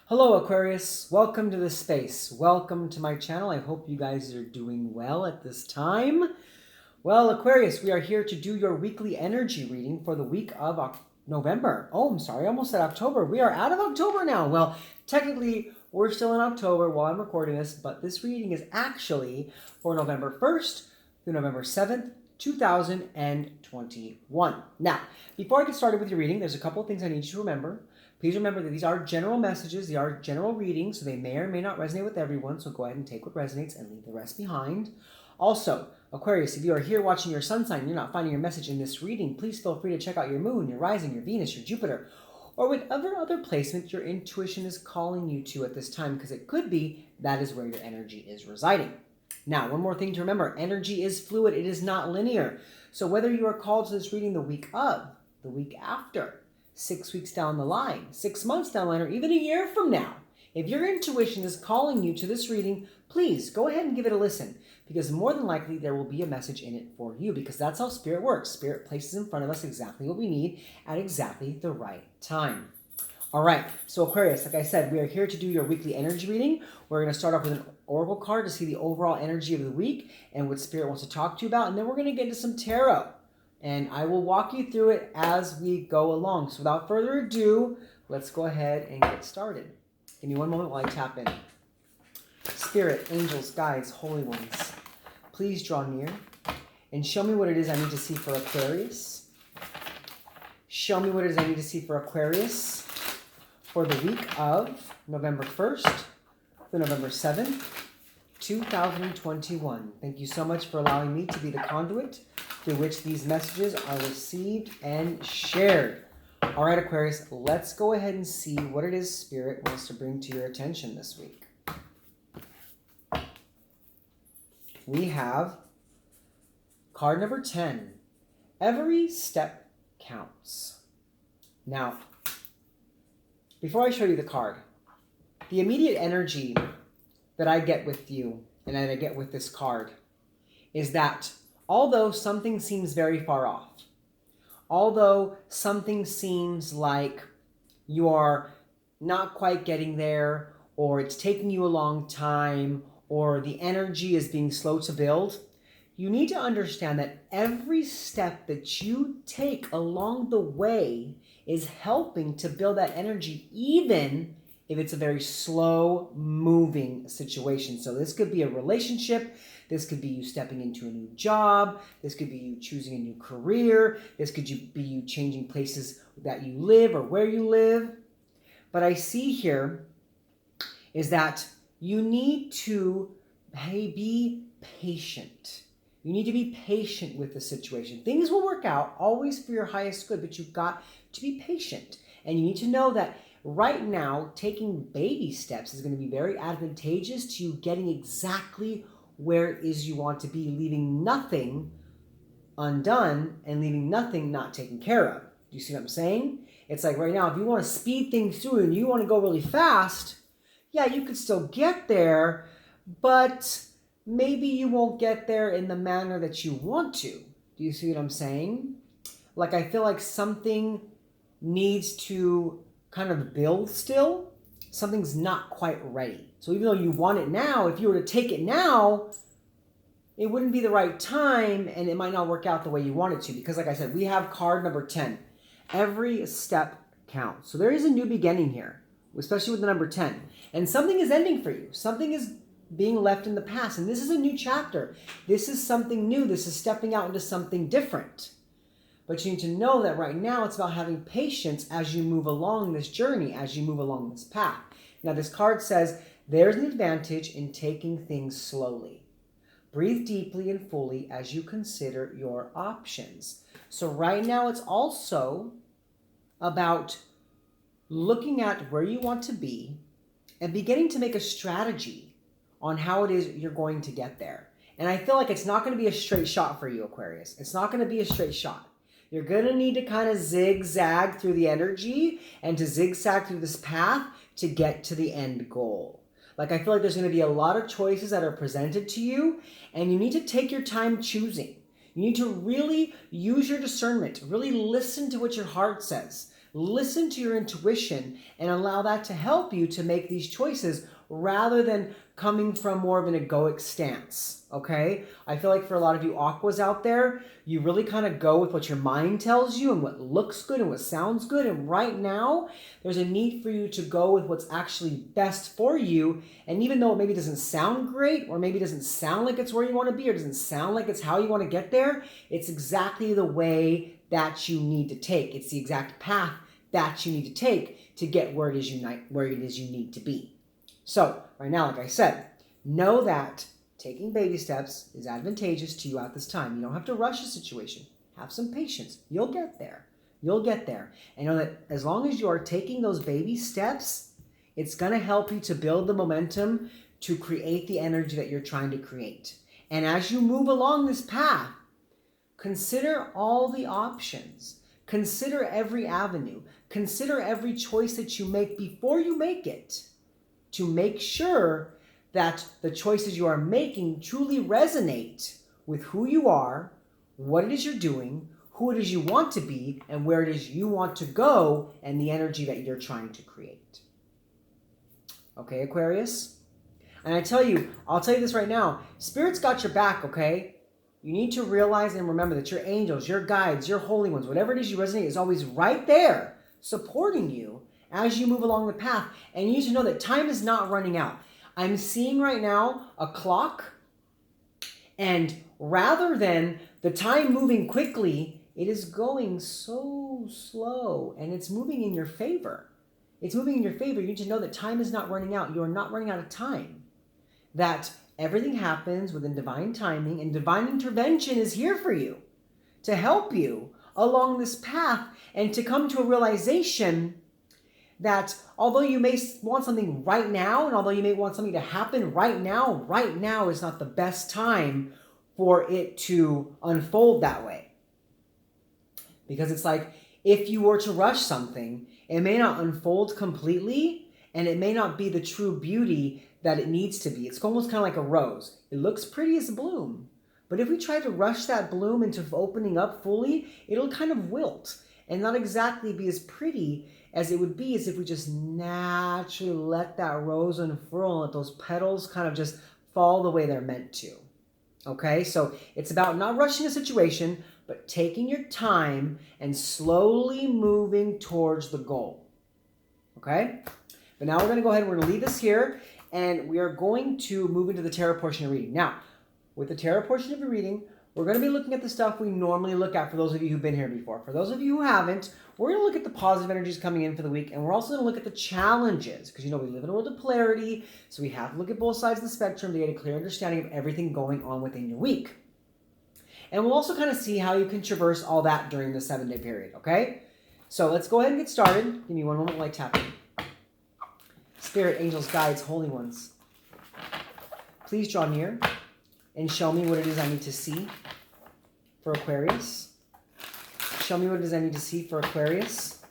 Hello Aquarius, welcome to the space. Welcome to my channel. I hope you guys are doing well at this time. Well, Aquarius, we are here to do your weekly energy reading for the week of November. Oh, I'm sorry, I almost said October. We are out of October now. Well, technically, we're still in October while I'm recording this, but this reading is actually for November 1st through November 7th, 2021. Now, before I get started with your reading, there's a couple of things I need you to remember. Please remember that these are general messages, they are general readings, so they may or may not resonate with everyone, so go ahead and take what resonates and leave the rest behind. Also, Aquarius, if you are here watching your sun sign and you're not finding your message in this reading, please feel free to check out your moon, your rising, your Venus, your Jupiter, or whatever other placement your intuition is calling you to at this time, because it could be that is where your energy is residing. Now, one more thing to remember, energy is fluid, it is not linear. So whether you are called to this reading the week of, the week after, 6 weeks down the line, 6 months down the line, or even a year from now, if your intuition is calling you to this reading, please go ahead and give it a listen, because more than likely there will be a message in it for you, because that's how Spirit works. Spirit places in front of us exactly what we need at exactly the right time. All right, so Aquarius, like I said, we are here to do your weekly energy reading. We're going to start off with an oracle card to see the overall energy of the week and what Spirit wants to talk to you about, and then we're going to get into some tarot. And I will walk you through it as we go along. So without further ado, let's go ahead and get started. Give me one moment while I tap in. Spirit, angels, guides, holy ones, please draw near and show me what it is I need to see for Aquarius. Show me what it is I need to see for Aquarius for the week of November 1st to November 7th, 2021. Thank you so much for allowing me to be the conduit through which these messages are received and shared. All right, Aquarius, let's go ahead and see what it is Spirit wants to bring to your attention this week. We have card number 10. Every step counts. Now, before I show you the card, the immediate energy that I get with you and that I get with this card is that although something seems very far off, although something seems like you are not quite getting there, or it's taking you a long time, or the energy is being slow to build, you need to understand that every step that you take along the way is helping to build that energy, even if it's a very slow moving situation. So this could be a relationship, this could be you stepping into a new job, this could be you choosing a new career, this could be you changing places that you live or where you live. But I see here is that you need to be patient. You need to be patient with the situation. Things will work out always for your highest good, but you've got to be patient. And you need to know that right now, taking baby steps is going to be very advantageous to you getting exactly where it is you want to be, leaving nothing undone and leaving nothing not taken care of. Do you see what I'm saying? It's like right now, if you want to speed things through and you want to go really fast, yeah, you could still get there, but maybe you won't get there in the manner that you want to. Do you see what I'm saying? Like, I feel like something needs to kind of build still. Something's not quite ready. So even though you want it now, if you were to take it now, it wouldn't be the right time and it might not work out the way you want it to. Because like I said, we have card number 10. Every step counts. So there is a new beginning here, especially with the number 10. And something is ending for you. Something is being left in the past. And this is a new chapter. This is something new. This is stepping out into something different. But you need to know that right now it's about having patience as you move along this journey, as you move along this path. Now this card says there's an advantage in taking things slowly. Breathe deeply and fully as you consider your options. So right now it's also about looking at where you want to be and beginning to make a strategy on how it is you're going to get there. And I feel like it's not going to be a straight shot for you, Aquarius. It's not going to be a straight shot. You're going to need to kind of zigzag through the energy and to zigzag through this path to get to the end goal. Like, I feel like there's going to be a lot of choices that are presented to you, and you need to take your time choosing. You need to really use your discernment, really listen to what your heart says. listen to your intuition and allow that to help you to make these choices rather than coming from more of an egoic stance, okay? I feel like for a lot of you aquas out there, you really kind of go with what your mind tells you and what looks good and what sounds good. And right now, there's a need for you to go with what's actually best for you. And even though it maybe doesn't sound great, or maybe doesn't sound like it's where you want to be, or doesn't sound like it's how you want to get there, it's exactly the way that you need to take. It's the exact path that you need to take to get where it is you need to be. So right now, like I said, know that taking baby steps is advantageous to you at this time. You don't have to rush the situation. Have some patience. You'll get there. You'll get there. And know that as long as you are taking those baby steps, it's going to help you to build the momentum to create the energy that you're trying to create. And as you move along this path, consider all the options. Consider every avenue. Consider every choice that you make before you make it, to make sure that the choices you are making truly resonate with who you are, what it is you're doing, who it is you want to be, and where it is you want to go, and the energy that you're trying to create. Okay, Aquarius? And I'll tell you this right now, Spirit's got your back, okay? You need to realize and remember that your angels, your guides, your holy ones, whatever it is you resonate is always right there supporting you as you move along the path. And you need to know that time is not running out. I'm seeing right now a clock, and rather than the time moving quickly, it is going so slow, and it's moving in your favor. It's moving in your favor. You need to know that time is not running out. You are not running out of time. That everything happens within divine timing, and divine intervention is here for you to help you along this path and to come to a realization that although you may want something right now, and although you may want something to happen right now is not the best time for it to unfold that way. Because it's like, if you were to rush something, it may not unfold completely, and it may not be the true beauty that it needs to be. It's almost kind of like a rose. It looks pretty as a bloom, but if we try to rush that bloom into opening up fully, it'll kind of wilt and not exactly be as pretty as it would be as if we just naturally let that rose unfurl and let those petals kind of just fall the way they're meant to. Okay, so it's about not rushing a situation, but taking your time and slowly moving towards the goal. Okay, but now we're going to go ahead and we're going to leave this here, and we are going to move into the tarot portion of reading. Now, with the tarot portion of your reading, we're going to be looking at the stuff we normally look at for those of you who've been here before. For those of you who haven't, we're going to look at the positive energies coming in for the week, and we're also going to look at the challenges, because we live in a world of polarity, so we have to look at both sides of the spectrum to get a clear understanding of everything going on within your week. And we'll also kind of see how you can traverse all that during the 7-day period, okay? So let's go ahead and get started. Give me one moment while I tap in. Spirit, angels, guides, holy ones, please draw near and show me what it is I need to see for Aquarius. Show me what it is I need to see for Aquarius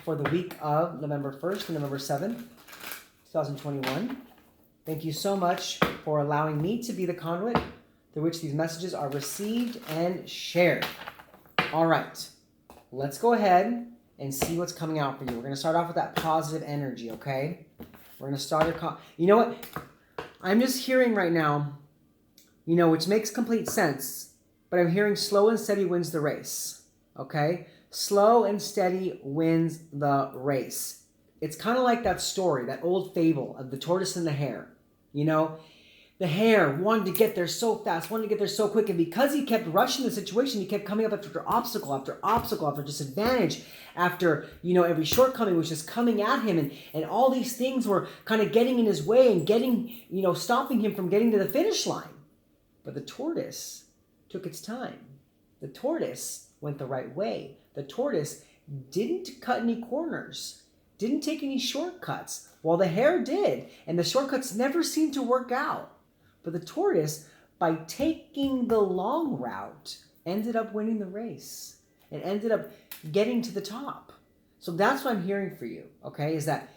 for the week of November 1st to November 7th, 2021. Thank you so much for allowing me to be the conduit through which these messages are received and shared. All right, let's go ahead and see what's coming out for you. We're going to start off with that positive energy, okay? We're going to start you know what? I'm just hearing right now, which makes complete sense, but I'm hearing slow and steady wins the race, okay? Slow and steady wins the race. It's kind of like that story, that old fable of the tortoise and the hare. The hare wanted to get there so fast, wanted to get there so quick, and because he kept rushing the situation, he kept coming up after obstacle, after obstacle, after disadvantage, after, every shortcoming was just coming at him, and all these things were kind of getting in his way and getting, stopping him from getting to the finish line. But the tortoise took its time. The tortoise went the right way. The tortoise didn't cut any corners, didn't take any shortcuts, while the hare did, and the shortcuts never seemed to work out. But the tortoise, by taking the long route, ended up winning the race and ended up getting to the top. So that's what I'm hearing for you, okay, is that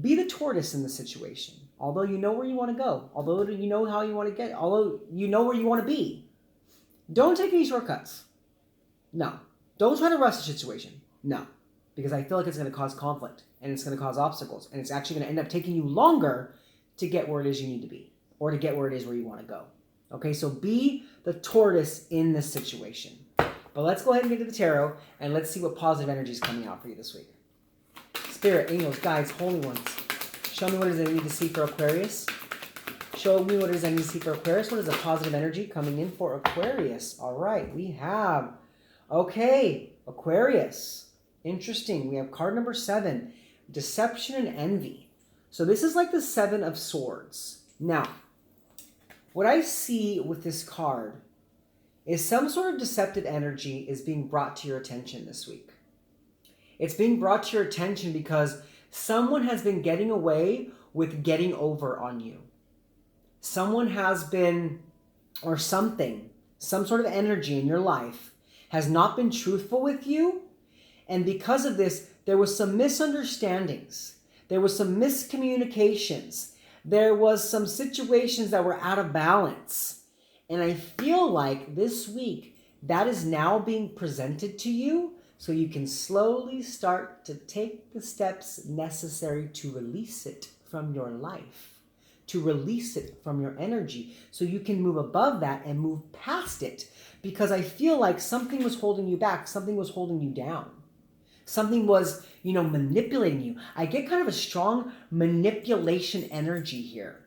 be the tortoise in the situation. Although you know where you want to go, although you know how you want to get, although you know where you want to be, don't take any shortcuts. No. Don't try to rush the situation. No. because I feel like it's going to cause conflict and it's going to cause obstacles, and it's actually going to end up taking you longer to get where it is you need to be, or to get where it is where you want to go. Okay, so be the tortoise in this situation. But let's go ahead and get to the tarot, and let's see what positive energy is coming out for you this week. Spirit, angels, guides, holy ones, show me what it is I need to see for Aquarius. Show me what it is I need to see for Aquarius. What is the positive energy coming in for Aquarius? All right, we have, okay, Aquarius. Interesting. We have card number 7, deception and envy. So this is like the 7 of swords. Now, what I see with this card is some sort of deceptive energy is being brought to your attention this week. It's being brought to your attention because someone has been getting away with getting over on you. Someone has been, or something, some sort of energy in your life has not been truthful with you. And because of this, there was some misunderstandings. There was some miscommunications. There was some situations that were out of balance. And I feel like this week, that is now being presented to you so you can slowly start to take the steps necessary to release it from your life, to release it from your energy, so you can move above that and move past it. Because I feel like something was holding you back, something was holding you down. Something was, manipulating you. I get kind of a strong manipulation energy here.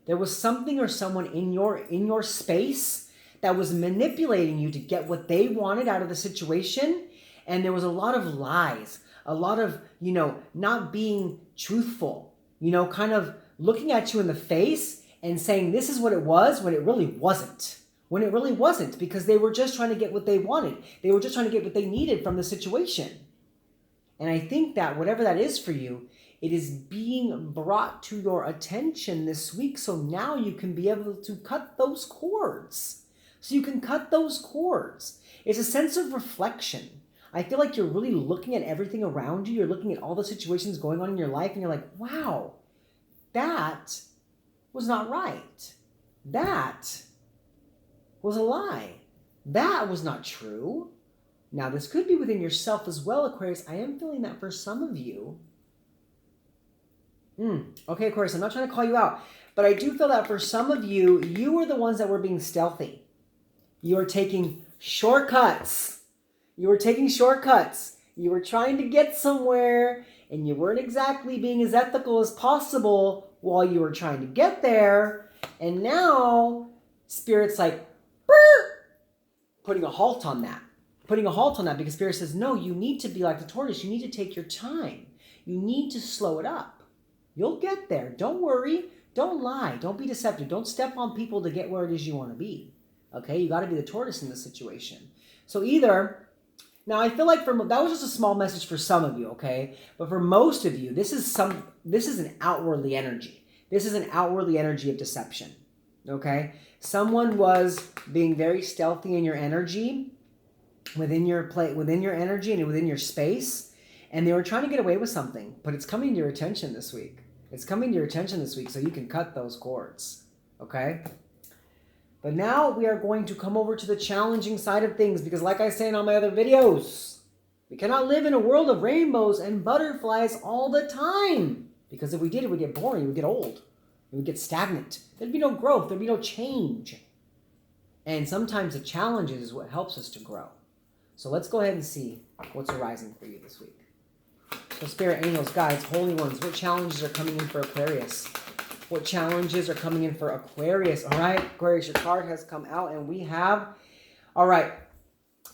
There was something or someone in your space that was manipulating you to get what they wanted out of the situation. And there was a lot of lies, a lot of, not being truthful, kind of looking at you in the face and saying this is what it was when it really wasn't. When it really wasn't, because they were just trying to get what they wanted. They were just trying to get what they needed from the situation. And I think that whatever that is for you, it is being brought to your attention this week. So now you can be able to cut those cords. So you can cut those cords. It's a sense of reflection. I feel like you're really looking at everything around you. You're looking at all the situations going on in your life, and you're like, wow, that was not right. That was a lie. That was not true. Now, this could be within yourself as well, Aquarius. I am feeling that for some of you. Okay, Aquarius, I'm not trying to call you out, but I do feel that for some of you, you were the ones that were being stealthy. You were taking shortcuts. You were taking shortcuts. You were trying to get somewhere, and you weren't exactly being as ethical as possible while you were trying to get there. And now, Spirit's like, putting a halt on that. Putting a halt on that, because Spirit says, no, you need to be like the tortoise. You need to take your time. You need to slow it up. You'll get there. Don't worry. Don't lie. Don't be deceptive. Don't step on people to get where it is you want to be. Okay? You got to be the tortoise in this situation. So either, now I feel like that was just a small message for some of you, okay? But for most of you, this is an outwardly energy. This is an outwardly energy of deception. Okay? Someone was being very stealthy in your energy, within your energy and within your space, and they were trying to get away with something, but it's coming to your attention this week. It's coming to your attention this week, so you can cut those cords, okay? But now we are going to come over to the challenging side of things, because like I say in all my other videos, we cannot live in a world of rainbows and butterflies all the time, because if we did, it would get boring, it would get old, it would get stagnant. There'd be no growth, there'd be no change. And sometimes the challenge is what helps us to grow. So let's go ahead and see what's arising for you this week. So Spirit, angels, guides, holy ones, what challenges are coming in for Aquarius? What challenges are coming in for Aquarius? All right, Aquarius, your card has come out, and we have, all right,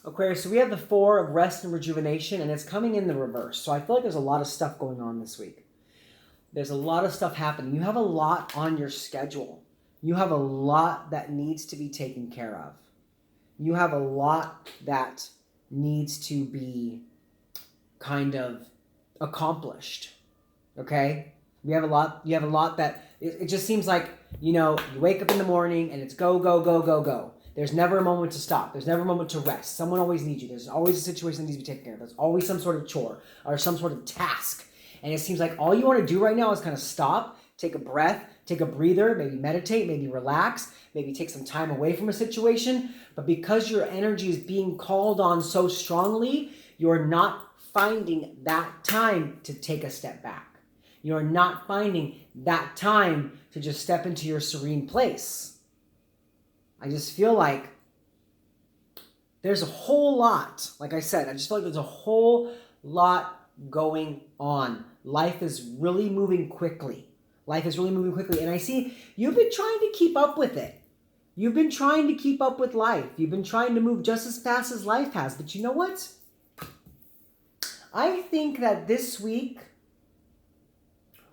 Aquarius, so we have the 4 of rest and rejuvenation, and it's coming in the reverse. So I feel like there's a lot of stuff going on this week. There's a lot of stuff happening. You have a lot on your schedule. You have a lot that needs to be taken care of. You have a lot that needs to be kind of accomplished. Okay? You have a lot that it just seems like, you wake up in the morning and it's go, go, go, go, go. There's never a moment to stop. There's never a moment to rest. Someone always needs you. There's always a situation that needs to be taken care of. There's always some sort of chore or some sort of task. And it seems like all you want to do right now is kind of stop, take a breath, take a breather, maybe meditate, maybe relax, maybe take some time away from a situation. But because your energy is being called on so strongly, you're not finding that time to take a step back. You are not finding that time to just step into your serene place. I just feel like there's a whole lot, like I said, I just feel like there's a whole lot going on. Life is really moving quickly. Life is really moving quickly. And I see you've been trying to keep up with it. You've been trying to keep up with life. You've been trying to move just as fast as life has. But you know what? I think that this week,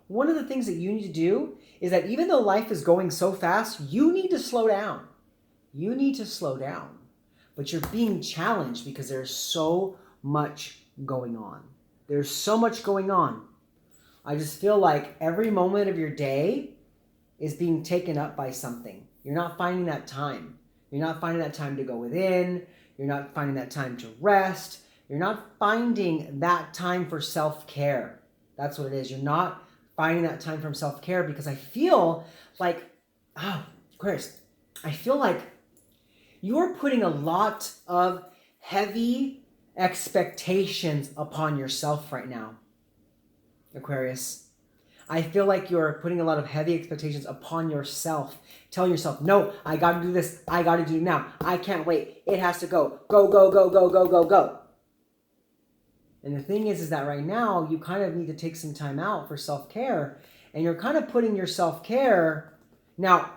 one of the things that you need to do is that even though life is going so fast, you need to slow down. You need to slow down. But you're being challenged because there's so much going on. There's so much going on. I just feel like every moment of your day is being taken up by something. You're not finding that time. You're not finding that time to go within. You're not finding that time to rest. You're not finding that time for self-care. That's what it is. You're not finding that time for self-care because I feel like, Aquarius, I feel like you're putting a lot of heavy expectations upon yourself right now, Aquarius. I feel like you're putting a lot of heavy expectations upon yourself, telling yourself, no, I got to do this. I got to do it now. I can't wait. It has to go. Go, go, go, go, go, go, go. And the thing is that right now you kind of need to take some time out for self-care, and you're kind of putting your self-care. Now,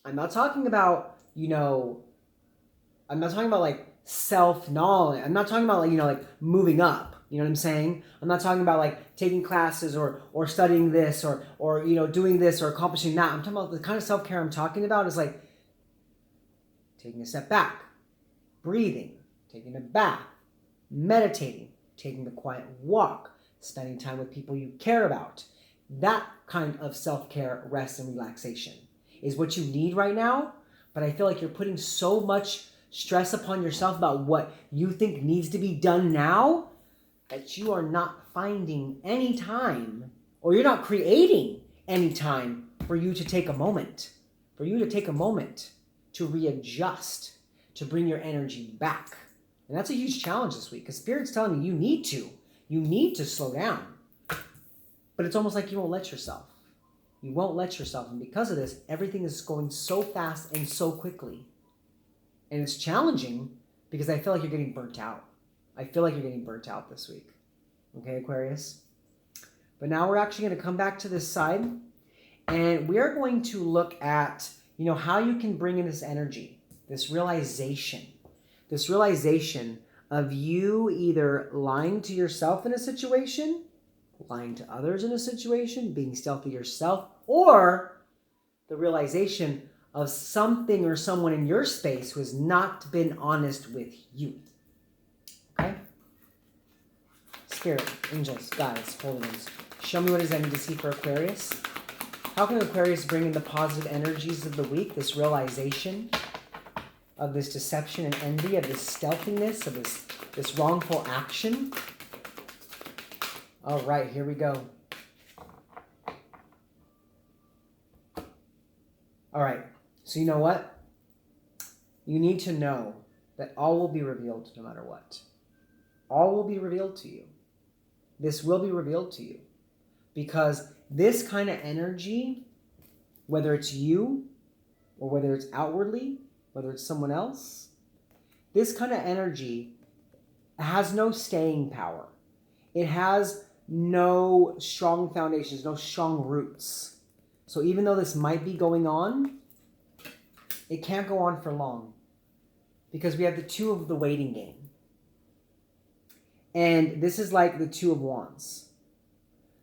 I'm not talking about, I'm not talking about like self-knowledge. I'm not talking about like moving up. You know what I'm saying? I'm not talking about like taking classes or studying this or doing this or accomplishing that. I'm talking about the kind of self-care I'm talking about is like taking a step back, breathing, taking a bath, meditating, taking the quiet walk, spending time with people you care about. That kind of self-care, rest, and relaxation is what you need right now. But I feel like you're putting so much stress upon yourself about what you think needs to be done now that you are not finding any time, or you're not creating any time for you to take a moment, to readjust, to bring your energy back. And that's a huge challenge this week because Spirit's telling you need to slow down. But it's almost like you won't let yourself. You won't let yourself. And because of this, everything is going so fast and so quickly. And it's challenging because I feel like you're getting burnt out. I feel like you're getting burnt out this week. Okay, Aquarius? But now we're actually going to come back to this side. And we are going to look at, how you can bring in this energy, this realization of you either lying to yourself in a situation, lying to others in a situation, being stealthy yourself, or the realization of something or someone in your space who has not been honest with you. Okay? Spirit, angels, guides, holy ones, show me what is I need to see for Aquarius. How can Aquarius bring in the positive energies of the week, this realization of this deception and envy, of this stealthiness, of this wrongful action? All right, here we go. All right, so you know what? You need to know that all will be revealed no matter what. All will be revealed to you. This will be revealed to you. Because this kind of energy, whether it's you or whether it's outwardly, whether it's someone else, this kind of energy has no staying power. It has no strong foundations, no strong roots. So even though this might be going on, it can't go on for long because we have the two of the waiting game. And this is like the Two of Wands.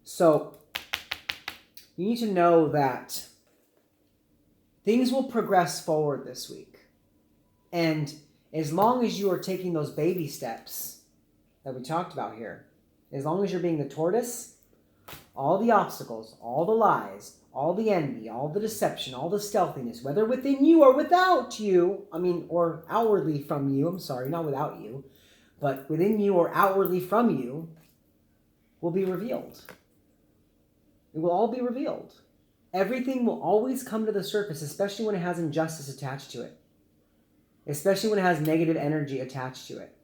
So you need to know that things will progress forward this week. And as long as you are taking those baby steps that we talked about here, as long as you're being the tortoise, all the obstacles, all the lies, all the envy, all the deception, all the stealthiness, whether within you or without you, or outwardly from you, not without you, but within you or outwardly from you, will be revealed. It will all be revealed. Everything will always come to the surface, especially when it has injustice attached to it. Especially when it has negative energy attached to it.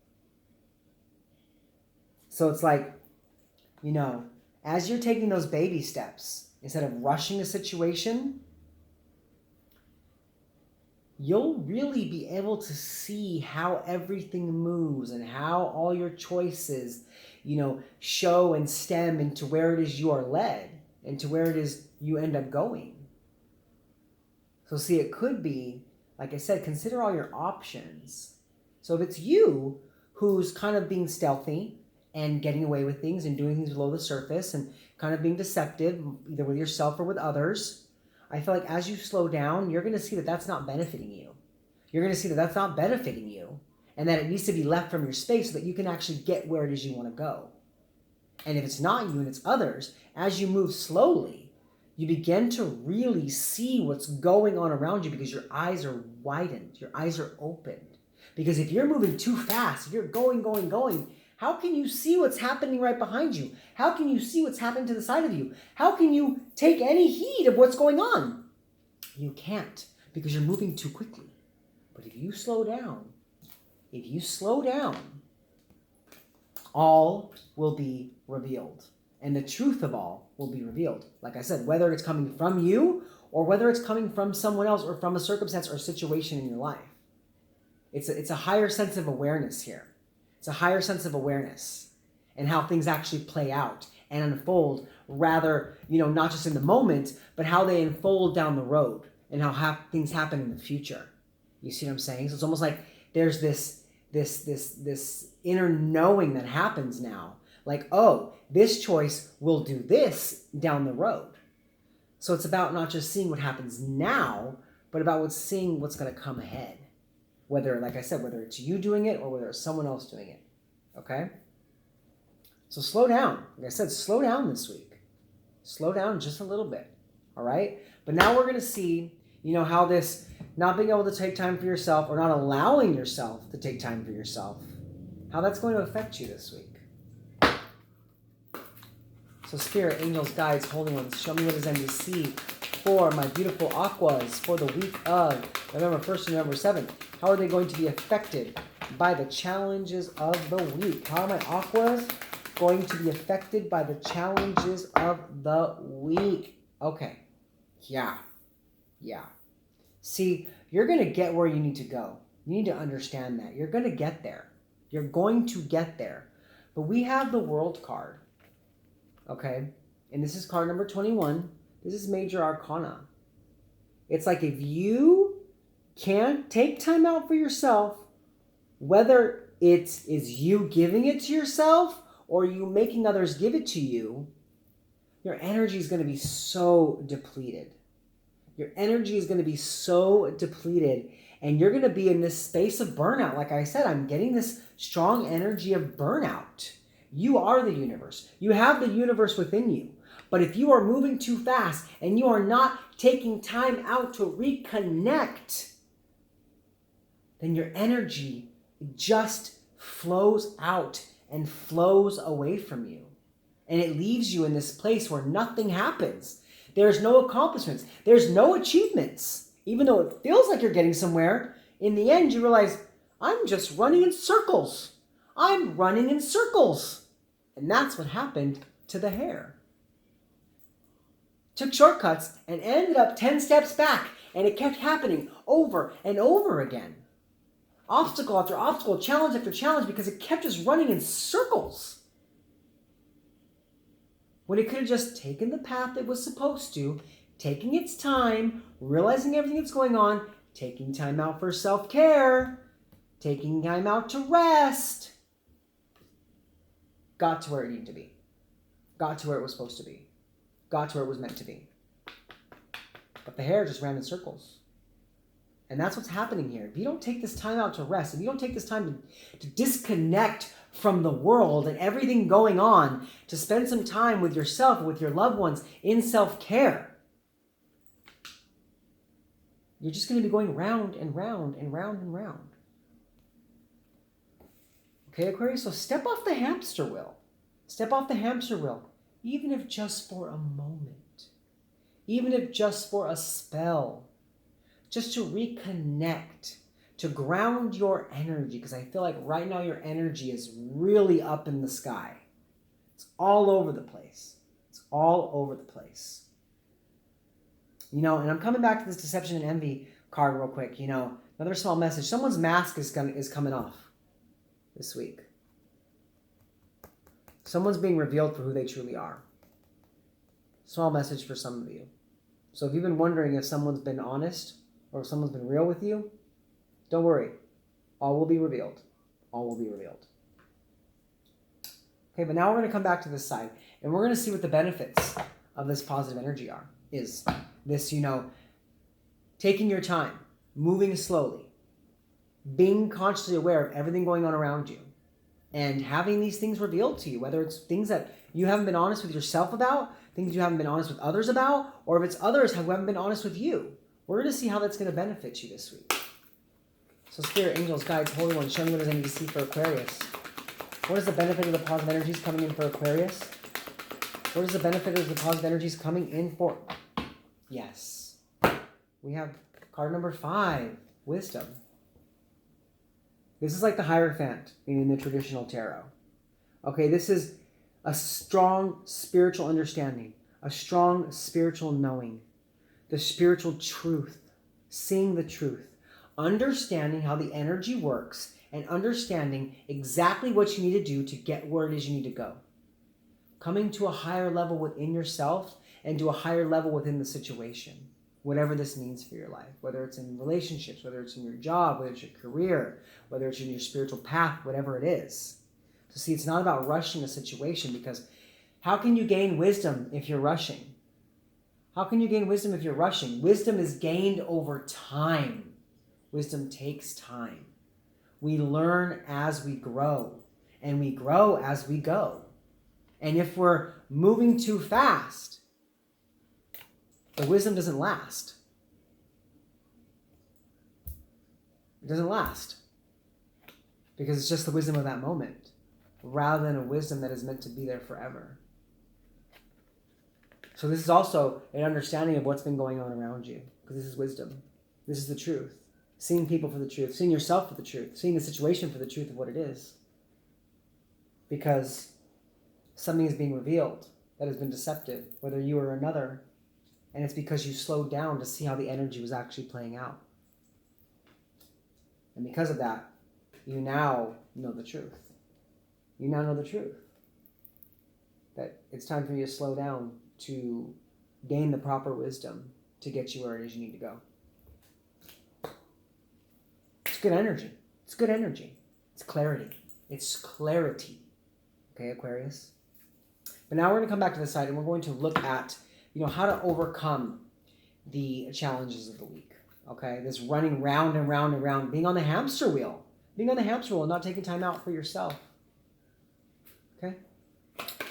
So it's like, you know, as you're taking those baby steps, instead of rushing a situation, you'll really be able to see how everything moves and how all your choices, you know, show and stem into where it is you are led and to where it is you end up going. So see, it could be, like I said, consider all your options. So if it's you who's kind of being stealthy and getting away with things and doing things below the surface and kind of being deceptive, either with yourself or with others, I feel like as you slow down, you're going to see that that's not benefiting you. You're going to see that that's not benefiting you and that it needs to be left from your space so that you can actually get where it is you want to go. And if it's not you and it's others, as you move slowly, you begin to really see what's going on around you because your eyes are widened, your eyes are opened. Because if you're moving too fast, if you're going, how can you see what's happening right behind you? How can you see what's happening to the side of you? How can you take any heed of what's going on? You can't, because you're moving too quickly. But if you slow down, all will be revealed. And the truth of all will be revealed. Like I said, whether it's coming from you or whether it's coming from someone else or from a circumstance or situation in your life. It's a higher sense of awareness here. It's a higher sense of awareness and how things actually play out and unfold, rather, you know, not just in the moment, but how they unfold down the road and how things happen in the future. You see what I'm saying? So it's almost like there's this inner knowing that happens now. Like, oh, this choice will do this down the road. So it's about not just seeing what happens now, but about seeing what's going to come ahead. Whether, like I said, whether it's you doing it or whether it's someone else doing it. Okay? So slow down. Like I said, slow down this week. Slow down just a little bit. All right? But now we're going to see, you know, how this not being able to take time for yourself or not allowing yourself to take time for yourself, how that's going to affect you this week. So Spirit, Angels, Guides, Holy Ones, show me what is NBC for my beautiful Aquas for the week of November 1st to November 7th. How are they going to be affected by the challenges of the week? How are my Aquas going to be affected by the challenges of the week? Okay. Yeah. See, you're going to get where you need to go. You need to understand that. You're going to get there. You're going to get there. But we have the World card. Okay? And this is card number 21. This is Major Arcana. It's like if you can't take time out for yourself, whether it is you giving it to yourself or you making others give it to you, your energy is going to be so depleted. Your energy is going to be so depleted, and you're going to be in this space of burnout. Like I said, I'm getting this strong energy of burnout. You are the universe. You have the universe within you. But if you are moving too fast and you are not taking time out to reconnect, then your energy just flows out and flows away from you. And it leaves you in this place where nothing happens. There's no accomplishments. There's no achievements. Even though it feels like you're getting somewhere, in the end you realize, I'm just running in circles. I'm running in circles. And that's what happened to the Haire. Took shortcuts and ended up 10 steps back. And it kept happening over and over again. Obstacle after obstacle, challenge after challenge, because it kept just running in circles. When it could have just taken the path it was supposed to, taking its time, realizing everything that's going on, taking time out for self-care, taking time out to rest, got to where it needed to be, got to where it was supposed to be, got to where it was meant to be. But the Haire just ran in circles. And that's what's happening here. If you don't take this time out to rest, if you don't take this time to disconnect from the world and everything going on, to spend some time with yourself, with your loved ones, in self-care, you're just going to be going round and round and round and round. Okay, Aquarius? So step off the hamster wheel. Step off the hamster wheel, even if just for a moment, even if just for a spell, just to reconnect, to ground your energy, because I feel like right now your energy is really up in the sky. It's all over the place. It's all over the place. You know, and I'm coming back to this deception and envy card real quick. You know, another small message. Someone's mask is coming off this week. Someone's being revealed for who they truly are. Small message for some of you. So if you've been wondering if someone's been honest or if someone's been real with you, don't worry. All will be revealed. All will be revealed. Okay, but now we're going to come back to this side, and we're going to see what the benefits of this positive energy are. Is this, you know, taking your time, moving slowly, being consciously aware of everything going on around you, and having these things revealed to you, whether it's things that you haven't been honest with yourself about, things you haven't been honest with others about, or if it's others who haven't been honest with you. We're going to see how that's going to benefit you this week. So Spirit, Angels, Guides, Holy Ones, show me what does I need to see for Aquarius. What is the benefit of the positive energies coming in for Aquarius? What is the benefit of the positive energies coming in for... Yes. We have card number 5, Wisdom. This is like the Hierophant in the traditional tarot. Okay, this is a strong spiritual understanding, a strong spiritual knowing, the spiritual truth, seeing the truth, understanding how the energy works, and understanding exactly what you need to do to get where it is you need to go. Coming to a higher level within yourself and to a higher level within the situation, whatever this means for your life, whether it's in relationships, whether it's in your job, whether it's your career, whether it's in your spiritual path, whatever it is. So see, it's not about rushing a situation, because how can you gain wisdom if you're rushing? How can you gain wisdom if you're rushing? Wisdom is gained over time. Wisdom takes time. We learn as we grow, and we grow as we go. And if we're moving too fast, the wisdom doesn't last. It doesn't last. Because it's just the wisdom of that moment, rather than a wisdom that is meant to be there forever. So this is also an understanding of what's been going on around you, because this is wisdom. This is the truth. Seeing people for the truth, seeing yourself for the truth, seeing the situation for the truth of what it is. Because something is being revealed that has been deceptive, whether you or another, and it's because you slowed down to see how the energy was actually playing out. And because of that, you now know the truth. You now know the truth. That it's time for you to slow down to gain the proper wisdom to get you where it is you need to go. It's good energy. It's good energy. It's clarity. It's clarity. Okay, Aquarius? But now we're going to come back to the side, and we're going to look at, how to overcome the challenges of the week. Okay, this running round and round and round, being on the hamster wheel. Being on the hamster wheel and not taking time out for yourself. Okay?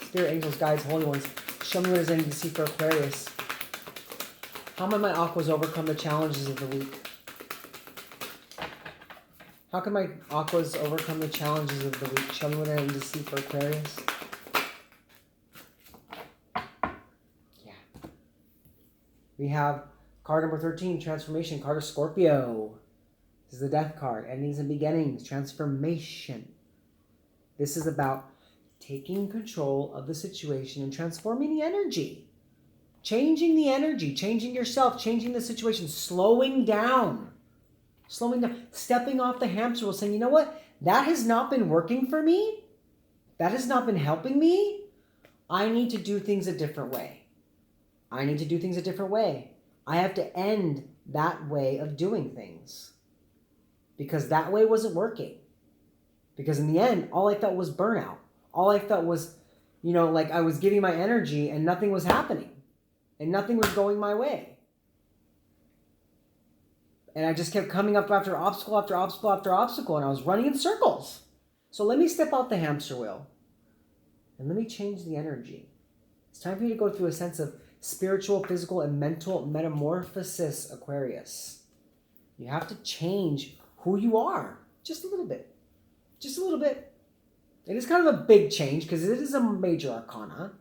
Spirit, Angels, Guides, Holy Ones, show me what is I need to see for Aquarius. How might my aquas overcome the challenges of the week? How can my aquas overcome the challenges of the week? Show me what I need to see for Aquarius. Yeah. We have card number 13, Transformation, card of Scorpio. This is the Death card, endings and beginnings, transformation. This is about taking control of the situation and transforming the energy. Changing the energy, changing yourself, changing the situation, slowing down, stepping off the hamster wheel, saying, you know what? That has not been working for me. That has not been helping me. I need to do things a different way. I need to do things a different way. I have to end that way of doing things. Because that way wasn't working. Because in the end, all I felt was burnout. All I felt was, like I was giving my energy and nothing was happening. And nothing was going my way. And I just kept coming up after obstacle after obstacle after obstacle, and I was running in circles. So let me step off the hamster wheel. And let me change the energy. It's time for you to go through a sense of spiritual, physical, and mental metamorphosis, Aquarius. You have to change who you are. Just a little bit. Just a little bit. It is kind of a big change because it is a major arcana.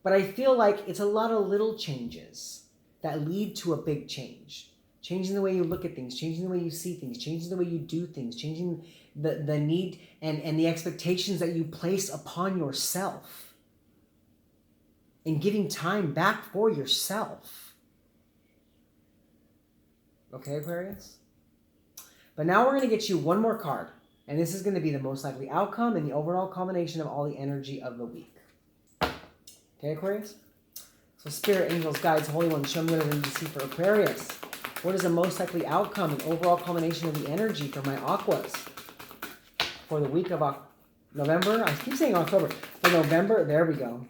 But I feel like it's a lot of little changes that lead to a big change. Changing the way you look at things, changing the way you see things, changing the way you do things, changing the need and the expectations that you place upon yourself. and giving time back for yourself. Okay, Aquarius? But now we're going to get you one more card. And this is going to be the most likely outcome and the overall combination of all the energy of the week. Okay, Aquarius? So Spirit, Angels, Guides, Holy Ones, show me what I need to see for Aquarius. What is the most likely outcome and overall combination of the energy for my Aquas? For the week of November? I keep saying October. For November, there we go.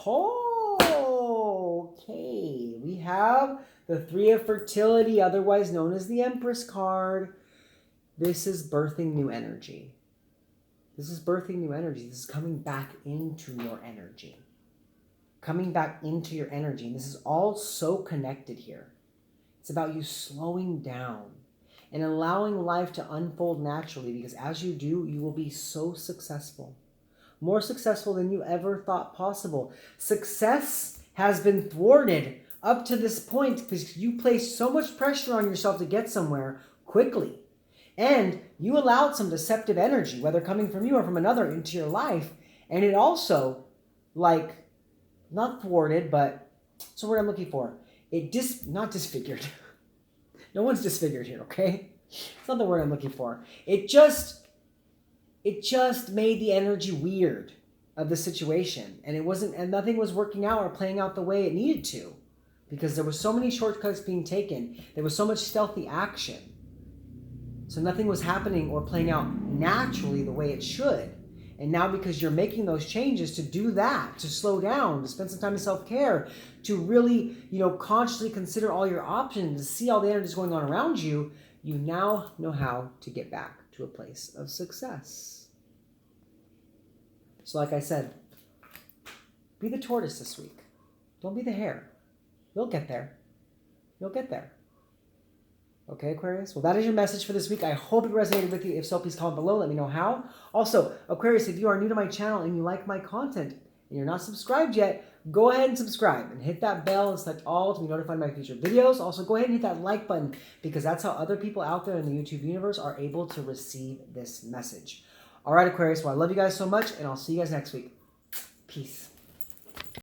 Oh, okay. We have the Three of Fertility, otherwise known as the Empress card. This is birthing new energy. This is birthing new energy. This is coming back into your energy. Coming back into your energy. And this is all so connected here. It's about you slowing down and allowing life to unfold naturally, because as you do, you will be so successful. More successful than you ever thought possible. Success has been thwarted up to this point because you placed so much pressure on yourself to get somewhere quickly. And you allowed some deceptive energy, whether coming from you or from another, into your life. And it also, not thwarted, but what's the word I'm looking for? Not disfigured. No one's disfigured here, okay? It's not the word I'm looking for. It just made the energy weird of the situation. And nothing was working out or playing out the way it needed to. Because there were so many shortcuts being taken. There was so much stealthy action. So nothing was happening or playing out naturally the way it should. And now because you're making those changes to do that, to slow down, to spend some time in self-care, to really, consciously consider all your options, to see all the energies going on around you, you now know how to get back to a place of success. So like I said, be the tortoise this week. Don't be the hare. You'll get there. You'll get there. Okay, Aquarius? Well, that is your message for this week. I hope it resonated with you. If so, please comment below. Let me know how. Also, Aquarius, if you are new to my channel and you like my content and you're not subscribed yet, go ahead and subscribe and hit that bell and select all to be notified of my future videos. Also, go ahead and hit that like button because that's how other people out there in the YouTube universe are able to receive this message. All right, Aquarius. Well, I love you guys so much, and I'll see you guys next week. Peace.